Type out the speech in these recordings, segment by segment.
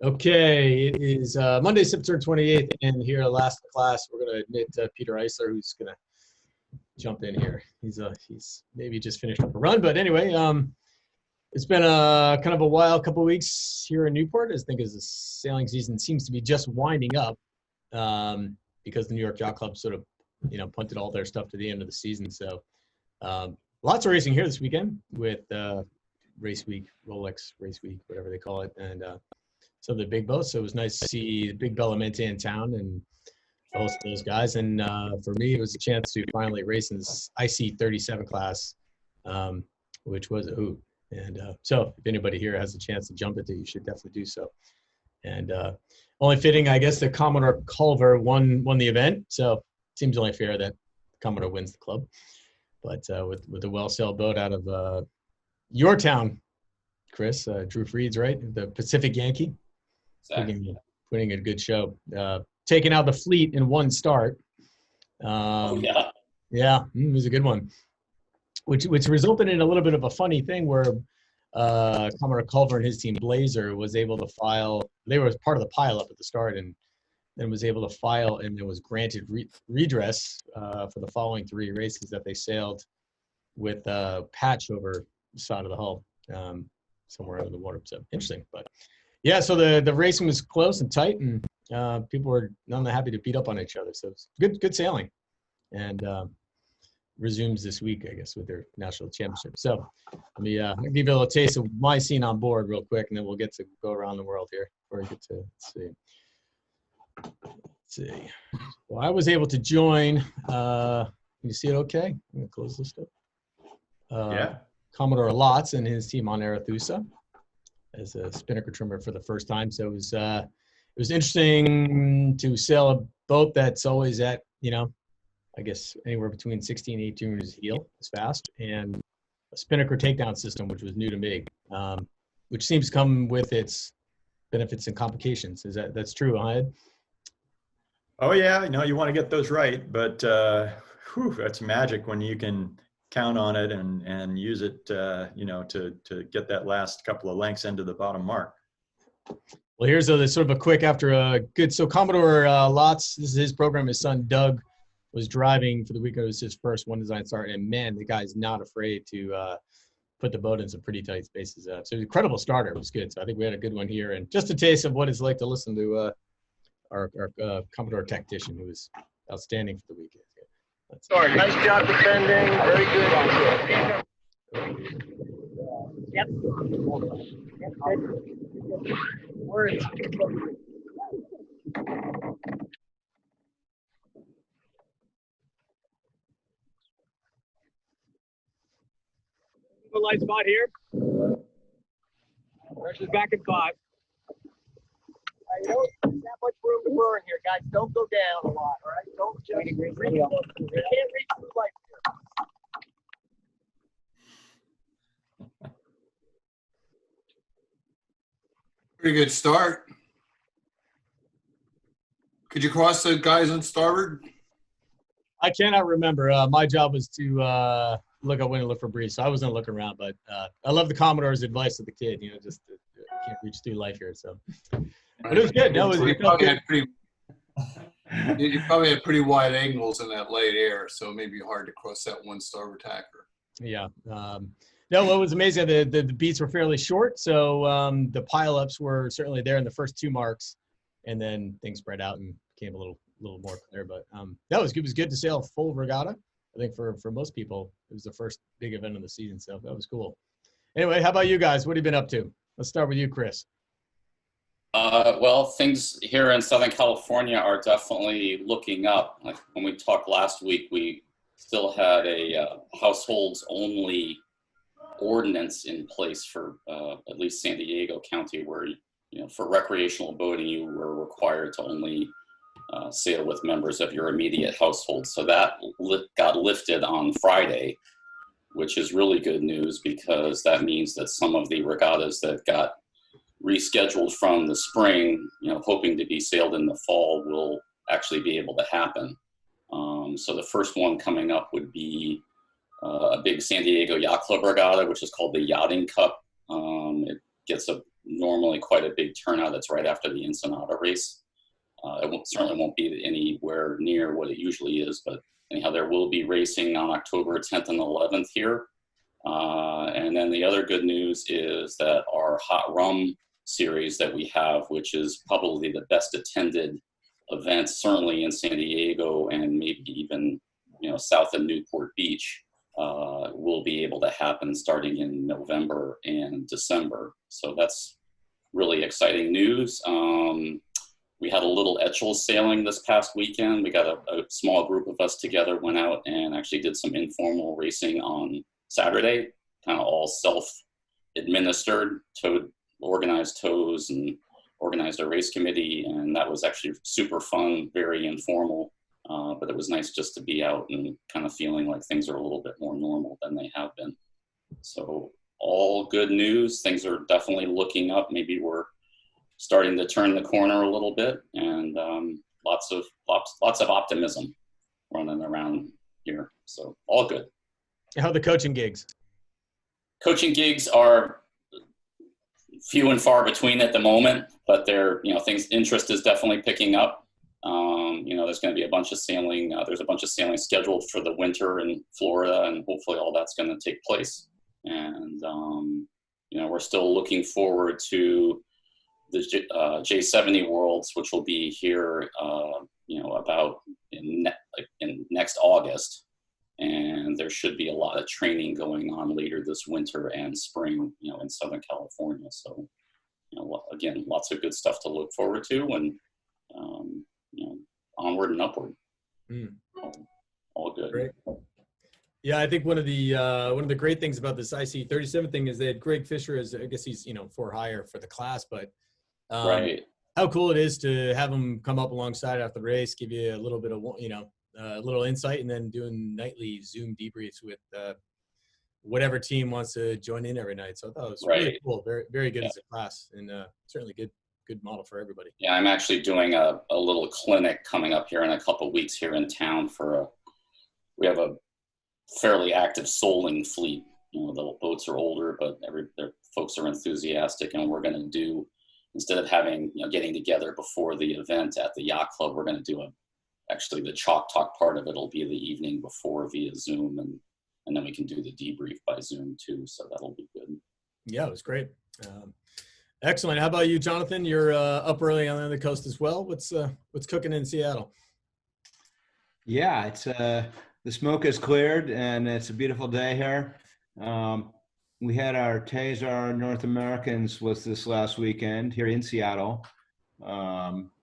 Okay, it is Monday, September 28th, and here last class, we're going to admit Peter Eisler, who's going to jump in here. He's maybe just finished up a run, but anyway, it's been a kind of a wild couple of weeks here in Newport. I think as the sailing season seems to be just winding up because the New York Yacht Club sort of, punted all their stuff to the end of the season. So lots of racing here this weekend with Race Week, Rolex Race Week, whatever they call it, and some of the big boats. So it was nice to see the big Bellamente in town and host those guys. And for me, it was a chance to finally race in this IC 37 class, which was a hoot. And so if anybody here has a chance to jump into it, you should definitely do so. And only fitting, I guess, the Commodore Culver won the event. So it seems only fair that Commodore wins the club. But with a well-sailed boat out of your town, Chris, Drew Freed's, right? The Pacific Yankee. Exactly. Putting a good show. Taking out the fleet in one start. Yeah, it was a good one. Which resulted in a little bit of a funny thing where Commodore Culver and his team Blazer was able to file. They were part of the pileup at the start, and then was able to file and then was granted redress for the following three races that they sailed with patch over the side of the hull somewhere under the water. So interesting, but yeah. So the racing was close and tight, and people were none the happy to beat up on each other. So it's good sailing, and resumes this week, I guess, with their national championship. So let me I'll give you a little taste of my scene on board real quick, and then we'll get to go around the world here before we get to let's see. Well, I was able to join. Can you see it okay? I'm going to close this up. Yeah. Commodore Lotz and his team on Arethusa as a spinnaker trimmer for the first time. So it was interesting to sail a boat that's always at, I guess anywhere between 16 and 18 meters heel is fast, and a spinnaker takedown system, which was new to me, which seems to come with its benefits and complications. That's true, huh, Ed? Oh yeah, you want to get those right, but that's magic when you can count on it and use it, to get that last couple of lengths into the bottom mark. Well, here's sort of a quick after a good. So Commodore Lotz, this is his program. His son Doug was driving for the weekend. It was his first one design start, and man, the guy's not afraid to put the boat in some pretty tight spaces. So it was an incredible starter. It was good. So I think we had a good one here, and just a taste of what it's like to listen to our Commodore tactician, who was outstanding for the weekend. Sorry, nice job defending. Very good on Yep. Words. The light spot here. Pressure's back in 5. You don't have that much room to burn here, guys. Don't go down a lot, all right? Don't just reach. You can't reach the light here. Pretty good start. Could you cross the guys on starboard? I cannot remember. My job was to look out window and look for breeze, so I wasn't looking around. But I love the Commodore's advice to the kid. Just can't reach through life here. So, but it was good. No, you probably had pretty wide angles in that light air, so it may be hard to cross that one starboard tacker. Yeah. No, what was amazing, the beats were fairly short, so the pileups were certainly there in the first 2 marks, and then things spread out and became a little more clear. But that was good. It was good to sail a full regatta. I think for most people, it was the first big event of the season, so that was cool. Anyway, how about you guys? What have you been up to? Let's start with you, Chris. Well, things here in Southern California are definitely looking up. Like when we talked last week, we still had a households only ordinance in place for at least San Diego County, where for recreational boating you were required to only sail with members of your immediate household. So that got lifted on Friday, which is really good news, because that means that some of the regattas that got rescheduled from the spring, hoping to be sailed in the fall, will actually be able to happen. So the first one coming up would be a big San Diego Yacht Club regatta, which is called the Yachting Cup. It gets a normally quite a big turnout. That's right after the Ensenada race. Certainly won't be anywhere near what it usually is, but anyhow, there will be racing on October 10th and 11th here. And then the other good news is that our Hot Rum series that we have, which is probably the best attended event, certainly in San Diego and maybe even, you know, south of Newport Beach, will be able to happen starting in November and December. So that's really exciting news. We had a little Etchell sailing this past weekend. We got a small group of us together, went out and actually did some informal racing on Saturday, kind of all self-administered, organized tows and organized a race committee. And that was actually super fun, very informal. But it was nice just to be out and kind of feeling like things are a little bit more normal than they have been. So all good news. Things are definitely looking up. Maybe we're starting to turn the corner a little bit, and lots of optimism running around here. So all good. How are the coaching gigs? Coaching gigs are few and far between at the moment, but they're, you know, interest is definitely picking up. You know, there's going to be a bunch of sailing. There's a bunch of sailing scheduled for the winter in Florida, and hopefully all that's going to take place. And, you know, we're still looking forward to the J70 Worlds, which will be here, you know, about in next August. And there should be a lot of training going on later this winter and spring, you know, in Southern California. So, you know, again, lots of good stuff to look forward to, and, you know, onward and upward. All good. Great. Yeah, I think one of the great things about this IC37 thing is they had Greg Fisher as, I guess he's, you know, for hire for the class, but Right. how cool it is to have him come up alongside after the race, give you a little bit of, you know, a little insight, and then doing nightly Zoom debriefs with whatever team wants to join in every night. So I thought it was really cool. Very, very good as a class, and certainly good model for everybody. Yeah, I'm actually doing a little clinic coming up here in a couple of weeks here in town we have a fairly active soling fleet. You know, the boats are older, but their folks are enthusiastic, and we're going to do, instead of having, you know, getting together before the event at the yacht club, we're going to do actually the chalk talk part of it will be the evening before via Zoom, and then we can do the debrief by Zoom too. So that'll be good. Yeah, it was great. Excellent. How about you, Jonathan? You're up early on the coast as well. What's cooking in Seattle? Yeah, it's the smoke has cleared and it's a beautiful day here. We had our Tasar North Americans was this last weekend here in Seattle.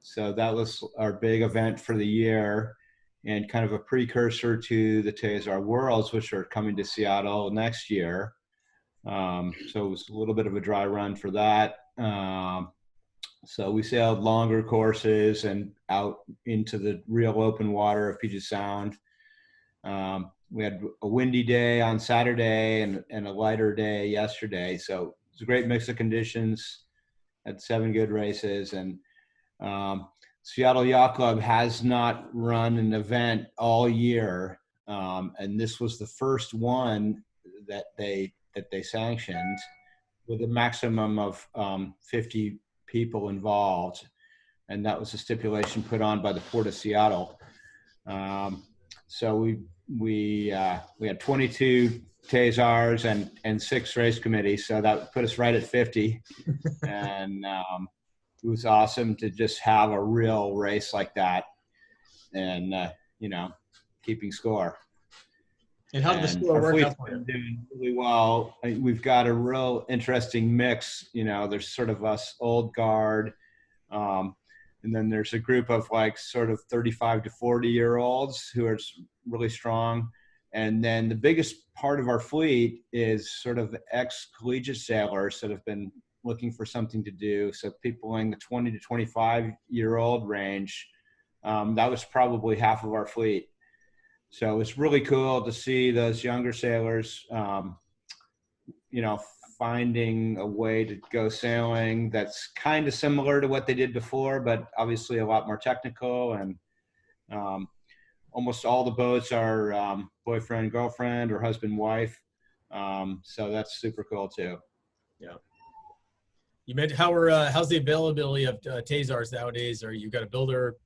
So that was our big event for the year, and kind of a precursor to the Tasar Worlds, which are coming to Seattle next year. So it was a little bit of a dry run for that. So we sailed longer courses and out into the real open water of Puget Sound. We had a windy day on Saturday and a lighter day yesterday. So it was a great mix of conditions. Had 7 good races, and Seattle Yacht Club has not run an event all year, and this was the first one that they sanctioned with a maximum of 50 people involved, and that was a stipulation put on by the Port of Seattle. So we had 22 Tasars and 6 race committees, so that put us right at 50, and it was awesome to just have a real race like that, and you know, keeping score. And how did the score work out for you? Doing really well. We've got a real interesting mix. You know, there's sort of us old guard, and then there's a group of like sort of 35 to 40-year-olds who are really strong. And then the biggest part of our fleet is sort of the ex-collegiate sailors that have been looking for something to do. So people in the 20 to 25-year-old range, that was probably half of our fleet. So it's really cool to see those younger sailors, you know, finding a way to go sailing that's kind of similar to what they did before, but obviously a lot more technical. And almost all the boats are boyfriend, girlfriend, or husband, wife. So that's super cool too. Yeah. You mentioned how's the availability of Tasars nowadays? Are you got a builder?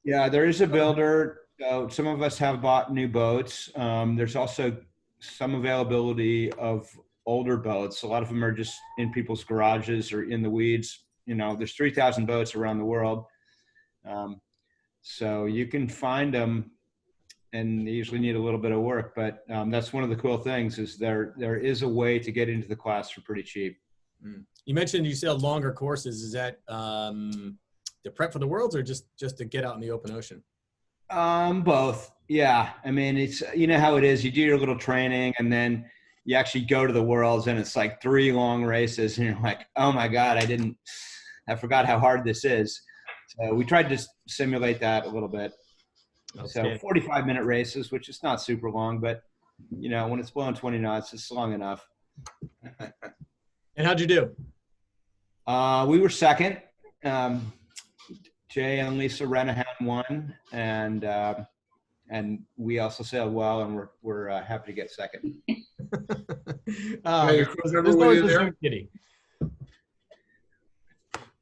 Yeah, there is a builder. So some of us have bought new boats. There's also some availability of older boats. A lot of them are just in people's garages or in the weeds. You know, there's 3,000 boats around the world. So you can find them, and they usually need a little bit of work. But that's one of the cool things is there is a way to get into the class for pretty cheap. You mentioned you sell longer courses. Is that to prep for the Worlds or just to get out in the open ocean? Both. Yeah. I mean, it's, you know how it is. You do your little training and then you actually go to the Worlds and it's like 3 long races and you're like, oh my God, I forgot how hard this is. So we tried to simulate that a little bit. So 45-minute races, which is not super long, but you know, when it's blowing 20 knots, it's long enough. And how'd you do? We were second. Jay and Lisa Renahan won, and we also sailed well, and we're happy to get second. Hey, There's always a Zoom kitty.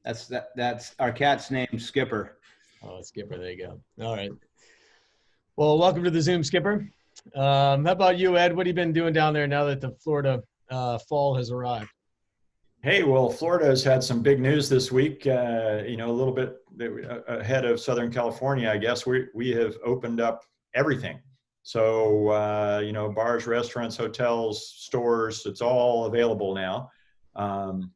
That's our cat's name, Skipper. Oh, Skipper, there you go. All right. Well, welcome to the Zoom, Skipper. How about you, Ed? What have you been doing down there now that the Florida fall has arrived? Hey, well, Florida has had some big news this week. You know, a little bit ahead of Southern California, I guess. We have opened up everything. So, you know, bars, restaurants, hotels, stores, it's all available now. You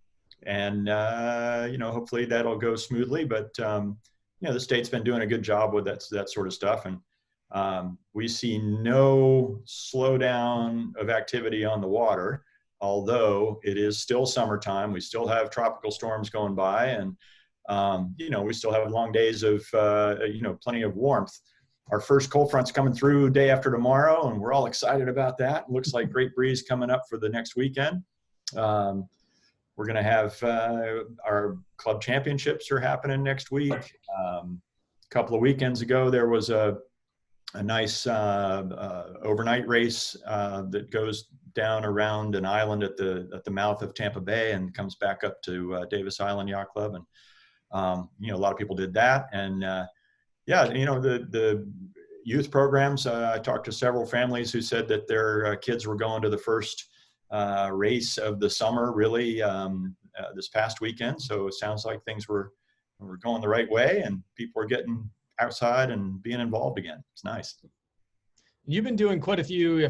know, hopefully that'll go smoothly. But, you know, the state's been doing a good job with that sort of stuff. And we see no slowdown of activity on the water. Although it is still summertime, we still have tropical storms going by, and you know, we still have long days of you know, plenty of warmth. Our first cold front's coming through day after tomorrow, and we're all excited about that. It looks like great breeze coming up for the next weekend. We're going to have our club championships are happening next week. A couple of weekends ago, there was a nice overnight race that goes down around an island at the mouth of Tampa Bay and comes back up to Davis Island Yacht Club. And, you know, a lot of people did that. And yeah, you know, the youth programs, I talked to several families who said that their kids were going to the first race of the summer, really, this past weekend. So it sounds like things were going the right way and people are getting outside and being involved again. It's nice. You've been doing quite a few,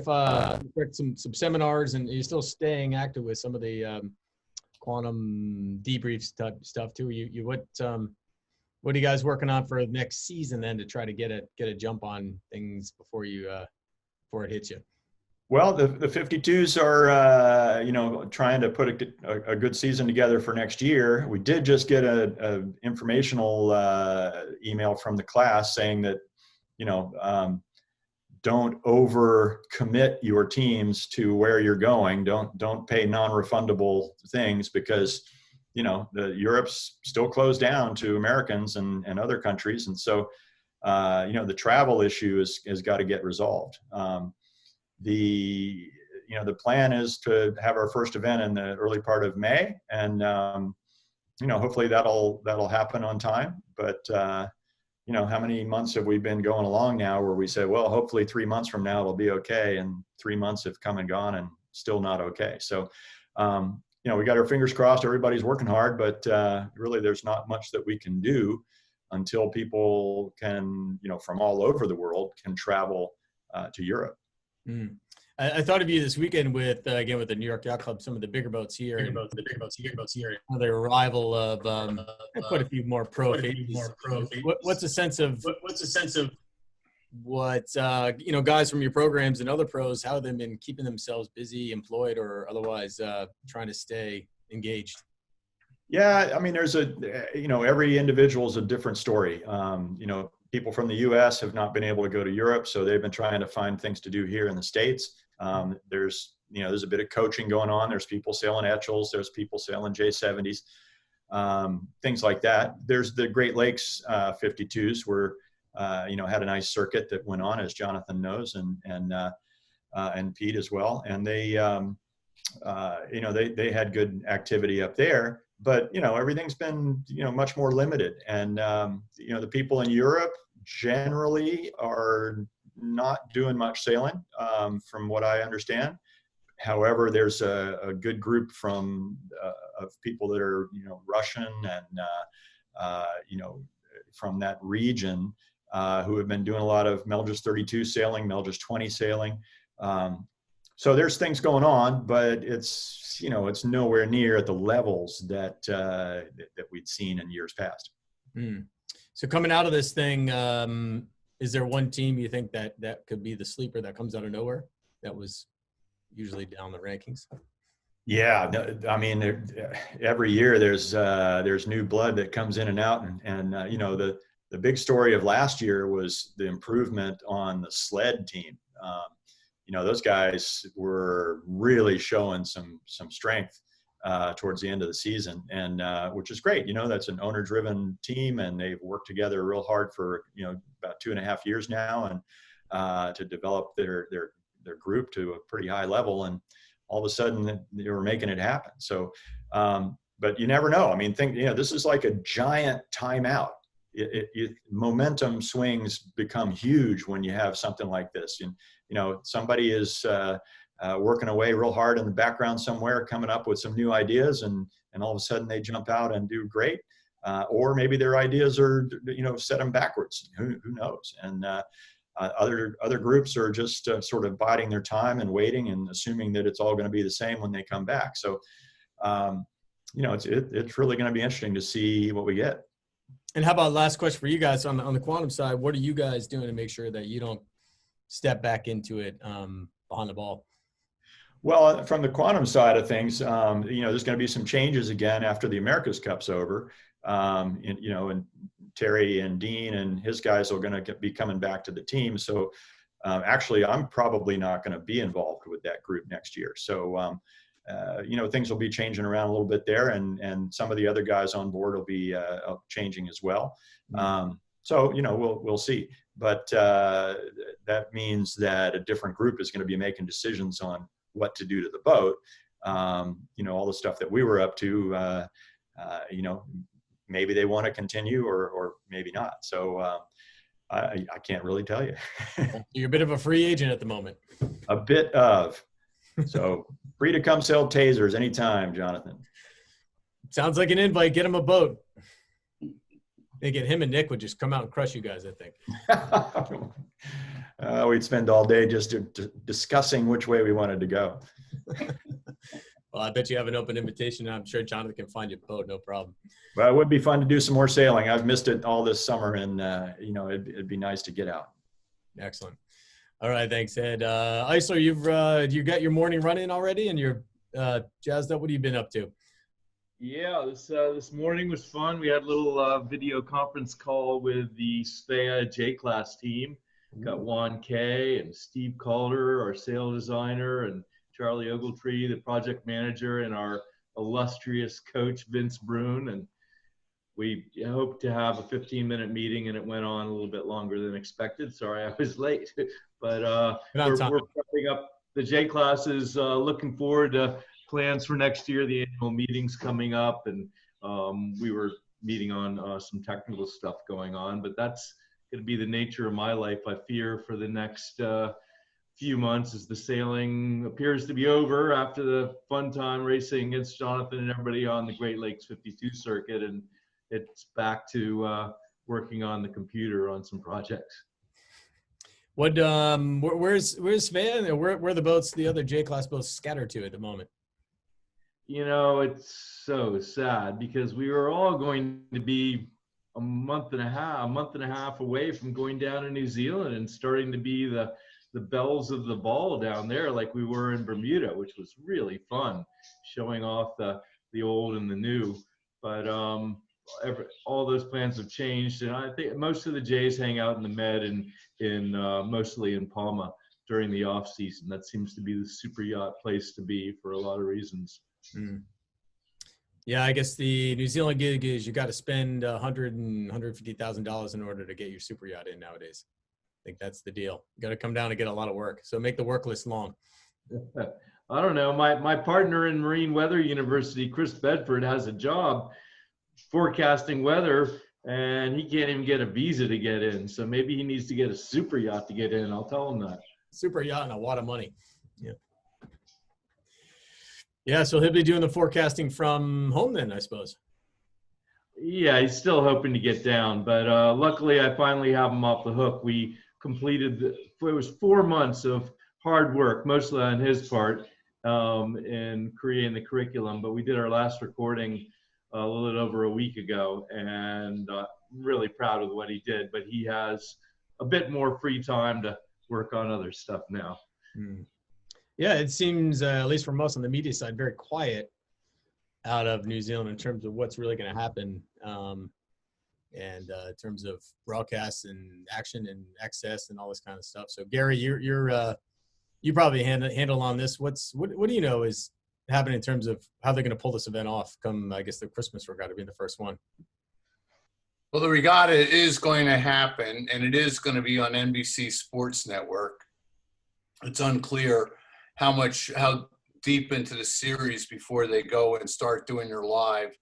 some seminars, and you're still staying active with some of the quantum debrief stuff too. What are you guys working on for next season then to try to get a jump on things before it hits you? Well, the 52s are, you know, trying to put a good season together for next year. We did just get a informational email from the class saying that, you know, don't overcommit your teams to where you're going. Don't pay non-refundable things because, you know, Europe's still closed down to Americans and other countries. And so, you know, the travel issue has got to get resolved. You know, the plan is to have our first event in the early part of May, and you know, hopefully that'll happen on time. But you know, how many months have we been going along now where we say, well, hopefully 3 months from now it'll be okay, and 3 months have come and gone and still not okay. So you know, we got our fingers crossed. Everybody's working hard, but really there's not much that we can do until people can, you know, from all over the world can travel to Europe. Mm. I thought of you this weekend with again with the New York Yacht Club, some of the bigger boats here, the arrival of quite a few more pro faces. What's a sense of what you know, guys from your programs and other pros, how they've been keeping themselves busy, employed, or otherwise trying to stay engaged? Yeah, I mean, there's you know, every individual is a different story. You know, people from the U.S. have not been able to go to Europe, so they've been trying to find things to do here in the States. There's a bit of coaching going on. There's people sailing Etchells. There's people sailing J70s, things like that. There's the Great Lakes 52s where, you know, had a nice circuit that went on, as Jonathan knows, and Pete as well. And they, you know, they had good activity up there. but everything's been much more limited, and the people in Europe generally are not doing much sailing, from what I understand. However, there's a good group of people that are Russian and from that region, who have been doing a lot of Melges 32 sailing, Melges 20 sailing. So there's things going on, but it's nowhere near at the levels that we'd seen in years past. So coming out of this thing, is there one team you think that could be the sleeper that comes out of nowhere that was usually down the rankings? Yeah, I mean, every year there's new blood that comes in and out, and the big story of last year was the improvement on the sled team. Those guys were really showing some strength towards the end of the season, and which is great. That's an owner-driven team, and they've worked together real hard for about 2.5 years now, and to develop their group to a pretty high level, and all of a sudden they were making it happen. So, but you never know. I mean, this is like a giant timeout. Momentum swings become huge when you have something like this. Somebody is working away real hard in the background somewhere, coming up with some new ideas, and all of a sudden they jump out and do great. Or maybe their ideas are, set them backwards. Who knows? And other groups are just sort of biding their time and waiting and assuming that it's all going to be the same when they come back. So, it's really going to be interesting to see what we get. And how about last question for you guys on the quantum side? What are you guys doing to make sure that you don't step back into it behind the ball? Well, from the quantum side of things, there's going to be some changes again after the America's Cup's over. And Terry and Dean and his guys are going to be coming back to the team. So actually, I'm probably not going to be involved with that group next year. So, things will be changing around a little bit there, and some of the other guys on board will be changing as well. So, we'll see. But that means that a different group is going to be making decisions on what to do to the boat. All the stuff that we were up to, maybe they want to continue or maybe not. So I can't really tell you. You're a bit of a free agent at the moment. A bit of. So free to come sell tasers anytime, Jonathan. Sounds like an invite. Get him a boat. They get him and Nick would just come out and crush you guys, I think. We'd spend all day just discussing which way we wanted to go. Well, I bet you have an open invitation. I'm sure Jonathan can find you a boat, no problem. Well, it would be fun to do some more sailing. I've missed it all this summer, and it'd be nice to get out. Excellent. All right, thanks, Ed. Eisler, you got your morning run in already, and you're jazzed up. What have you been up to? Yeah, this morning was fun. We had a little video conference call with the Svea J-Class team. Got Juan Kay and Steve Calder, our sales designer, and Charlie Ogletree, the project manager, and our illustrious coach, Vince Brune. And we hoped to have a 15-minute meeting, and it went on a little bit longer than expected. Sorry, I was late. But we're prepping up the J-Classes, looking forward to plans for next year. The annual meeting's coming up, and we were meeting on some technical stuff going on. But that's going to be the nature of my life, I fear, for the next few months, as the sailing appears to be over after the fun time racing against Jonathan and everybody on the Great Lakes 52 circuit, and it's back to working on the computer on some projects. What where's Svea? Where are the boats, the other J-Class boats, scattered to at the moment? It's so sad because we were all going to be a month and a half away from going down to New Zealand and starting to be the bells of the ball down there, like we were in Bermuda, which was really fun, showing off the old and the new. But all those plans have changed, and I think most of the Jays hang out in the Med and mostly in Palma during the off season. That seems to be the super yacht place to be for a lot of reasons. Yeah, I guess the New Zealand gig is you got to spend $150,000 in order to get your super yacht in nowadays. I think that's the deal. You got to come down and get a lot of work. So make the work list long. I don't know. My partner in Marine Weather University, Chris Bedford, has a job forecasting weather, and he can't even get a visa to get in. So maybe he needs to get a super yacht to get in. I'll tell him that. Super yacht and a lot of money. Yeah. Yeah, so he'll be doing the forecasting from home then, I suppose. Yeah, he's still hoping to get down, but luckily I finally have him off the hook. We completed, it was 4 months of hard work, mostly on his part, in creating the curriculum, but we did our last recording a little over a week ago, and I'm really proud of what he did, but he has a bit more free time to work on other stuff now. Yeah, it seems, at least for most on the media side, very quiet out of New Zealand in terms of what's really going to happen, and in terms of broadcasts and action and access and all this kind of stuff. So Gary, you probably handle on this. What do you know is happening in terms of how they're going to pull this event off come, I guess, the Christmas regatta being the first one? Well, the regatta is going to happen, and it is going to be on NBC Sports Network. It's unclear how deep into the series before they go and start doing their live.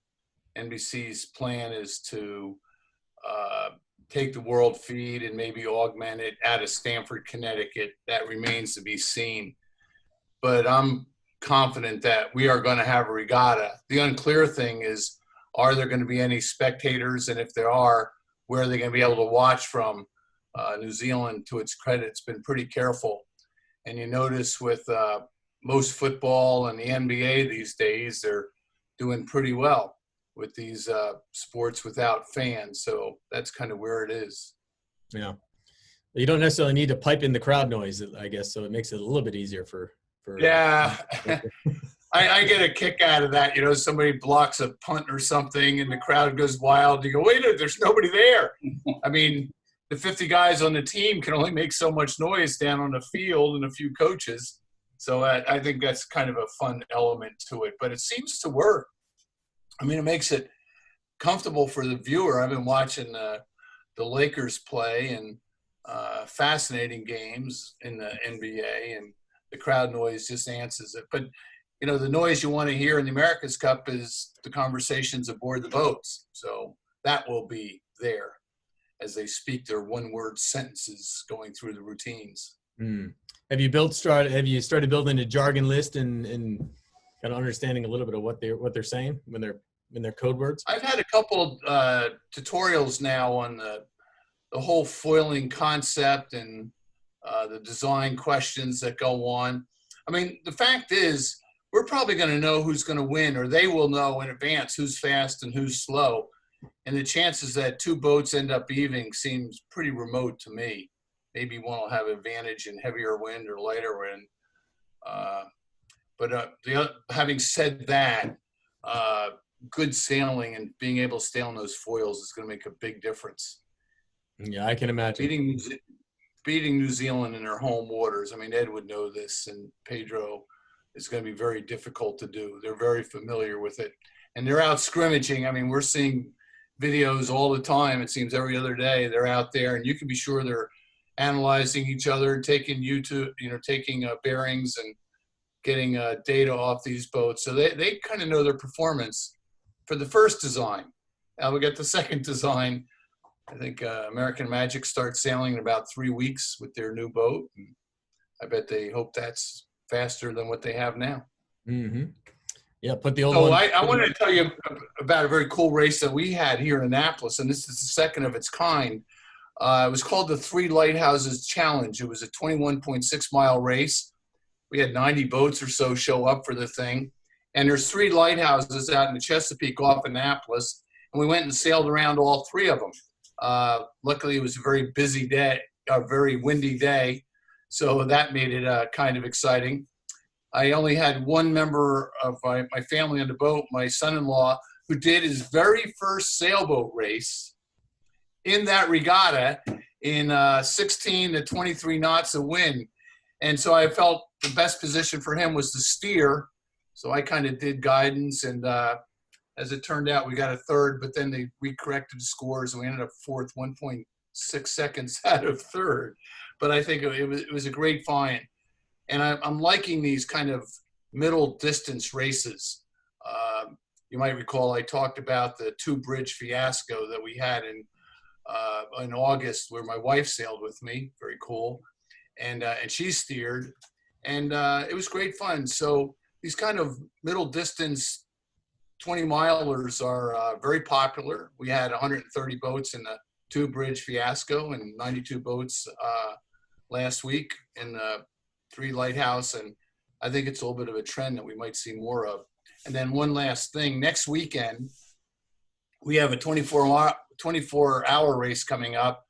NBC's plan is to take the world feed and maybe augment it out of Stamford, Connecticut. That remains to be seen. But I'm confident that we are going to have a regatta. The unclear thing is, are there going to be any spectators? And if there are, where are they going to be able to watch from? New Zealand, to its credit, it's been pretty careful. And you notice with most football and the NBA these days, they're doing pretty well with these sports without fans. So that's kind of where it is. Yeah. You don't necessarily need to pipe in the crowd noise, I guess, so it makes it a little bit easier for yeah. I get a kick out of that. You know, somebody blocks a punt or something and the crowd goes wild. You go, wait a minute, there's nobody there. I mean, the 50 guys on the team can only make so much noise down on the field and a few coaches. So I think that's kind of a fun element to it. But it seems to work. I mean, it makes it comfortable for the viewer. I've been watching the Lakers play and fascinating games in the NBA, and the crowd noise just answers it. But, you know, the noise you want to hear in the America's Cup is the conversations aboard the boats. So that will be there as they speak their one-word sentences going through the routines. Have you started building a jargon list and kind of understanding a little bit of what they're saying when they're in their code words? I've had a couple tutorials now on the whole foiling concept and the design questions that go on. I mean, the fact is, we're probably going to know who's going to win, or they will know in advance who's fast and who's slow. And the chances that two boats end up even seems pretty remote to me. Maybe one will have advantage in heavier wind or lighter wind. Having said that, good sailing and being able to sail on those foils is going to make a big difference. Yeah, I can imagine. Beating New Zealand in their home waters. I mean, Ed would know this, and Pedro, is going to be very difficult to do. They're very familiar with it. And they're out scrimmaging. I mean, we're seeing videos all the time. It seems every other day they're out there, and you can be sure they're analyzing each other, taking bearings and getting data off these boats. So they kind of know their performance for the first design. Now we get the second design. I think American Magic starts sailing in about 3 weeks with their new boat. And I bet they hope that's faster than what they have now. Mm-hmm. Yeah, put the old one. So I wanted to tell you about a very cool race that we had here in Annapolis, and this is the second of its kind. It was called the Three Lighthouses Challenge. It was a 21.6-mile race. We had 90 boats or so show up for the thing. And there's 3 lighthouses out in the Chesapeake off Annapolis, and we went and sailed around all 3 of them. Luckily, it was a very busy day, a very windy day, so that made it kind of exciting. I only had one member of my family on the boat, my son-in-law, who did his very first sailboat race in that regatta in 16 to 23 knots of wind. And so I felt the best position for him was to steer. So I kind of did guidance, and as it turned out, we got a third, but then they recorrected the scores, and we ended up fourth, 1.6 seconds out of third. But I think it was a great find. And I'm liking these kind of middle distance races. You might recall I talked about the 2-bridge fiasco that we had in August, where my wife sailed with me. Very cool. And she steered, and it was great fun. So these kind of middle distance 20-milers are very popular. We had 130 boats in the 2-bridge fiasco and 92 boats last week in the 3 lighthouse. And I think it's a little bit of a trend that we might see more of. And then one last thing, next weekend, we have a 24-hour race coming up.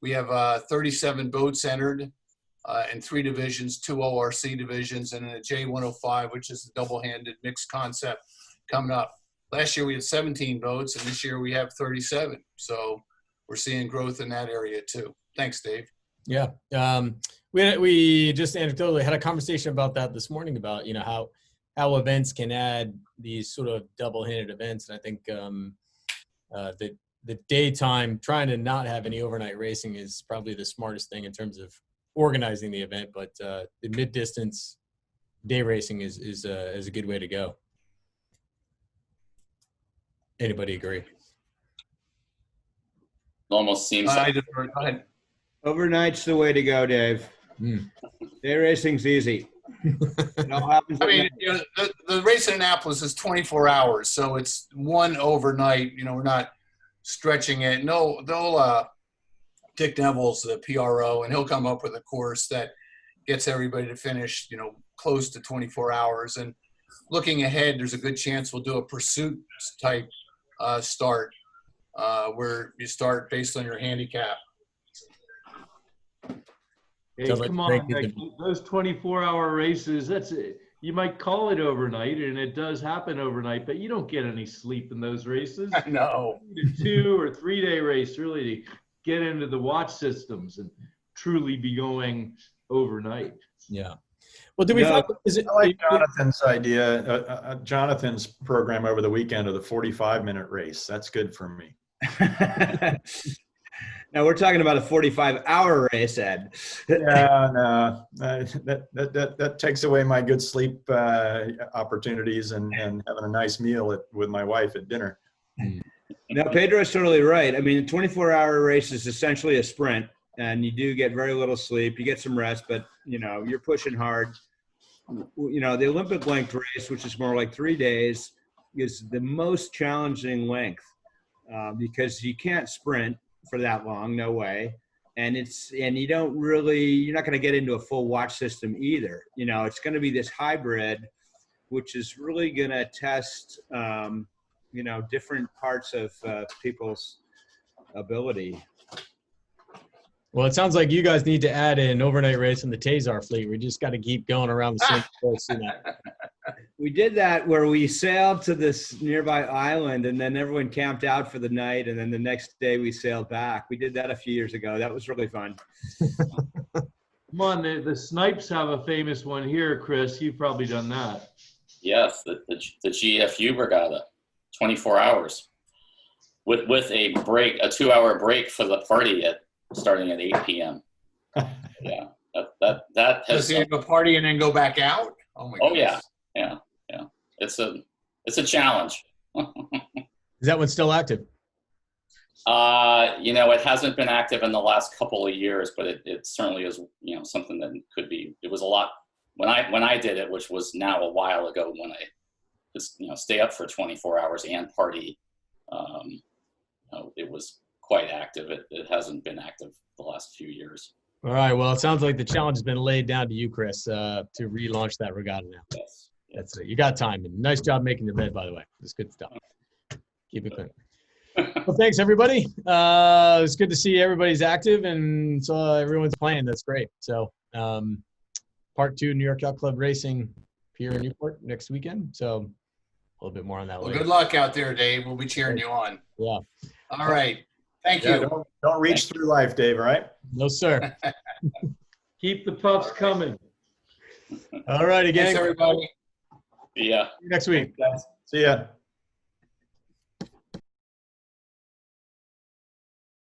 We have 37 boats entered in 3 divisions, 2 ORC divisions, and then a J105, which is the double-handed mixed concept coming up. Last year we had 17 boats, and this year we have 37. So we're seeing growth in that area too. Thanks, Dave. Yeah. We just anecdotally had a conversation about that this morning about, how events can add these sort of double-handed events. And I think the daytime, trying to not have any overnight racing is probably the smartest thing in terms of organizing the event. But the mid-distance day racing is a good way to go. Anybody agree? Almost seems like Go ahead. Overnight's the way to go, Dave. Day racing's easy. It all happens I at mean, night. the race in Annapolis is 24 hours, so it's one overnight. We're not stretching it. No, Dick Neville's the PRO, and he'll come up with a course that gets everybody to finish, close to 24 hours. And looking ahead, there's a good chance we'll do a pursuit type start where you start based on your handicap. Hey, Sounds like come a on, great like, good- those 24-hour races, that's it. You might call it overnight, and it does happen overnight, but you don't get any sleep in those races. No. You need a 2 or 3 day race really to get into the watch systems and truly be going overnight. Yeah. Well, do we No, find, is it, I like Jonathan's idea, Jonathan's program over the weekend of the 45-minute race. That's good for me. Now we're talking about a 45-hour race, Ed. Yeah, no, that takes away my good sleep opportunities and having a nice meal with my wife at dinner. No, Pedro's totally right. I mean, a 24-hour race is essentially a sprint, and you do get very little sleep. You get some rest, but you're pushing hard. The Olympic length race, which is more like 3 days, is the most challenging length because you can't sprint for that long, no way. And you're not going to get into a full watch system either. It's going to be this hybrid, which is really going to test, different parts of people's ability. well, it sounds like you guys need to add an overnight race in the Tasar fleet. We just got to keep going around the same course. We did that where we sailed to this nearby island and then everyone camped out for the night. And then the next day we sailed back. We did that a few years ago. That was really fun. Come on, the Snipes have a famous one here, Chris. You've probably done that. yes, the GFU Regatta, 24 hours with a break, a 2-hour break for the party starting at 8 p.m. Yeah, that has. Does he have a party and then go back out? Oh my Oh goodness. yeah. It's a challenge. Is that one still active? It hasn't been active in the last couple of years, but it certainly is, something that could be. It was a lot when I did it, which was now a while ago when I just, stay up for 24 hours and party. It was quite active. It hasn't been active the last few years. All right. Well, it sounds like the challenge has been laid down to you, Chris, to relaunch that regatta now. Yes. That's it. You got time. And nice job making the bed, by the way. It's good stuff. Keep it clean. Well, thanks, everybody. It's good to see everybody's active and so everyone's playing. That's great. So part 2 New York Yacht Club Racing here in Newport next weekend. So a little bit more on that Well, later. good luck out there, Dave. We'll be cheering you on. Yeah. All right. Thank Yeah, you. don't reach through life, Dave, all right? No, sir. Keep the pups coming. All righty, gang. Thanks, everybody. Yeah. See you next week. See ya.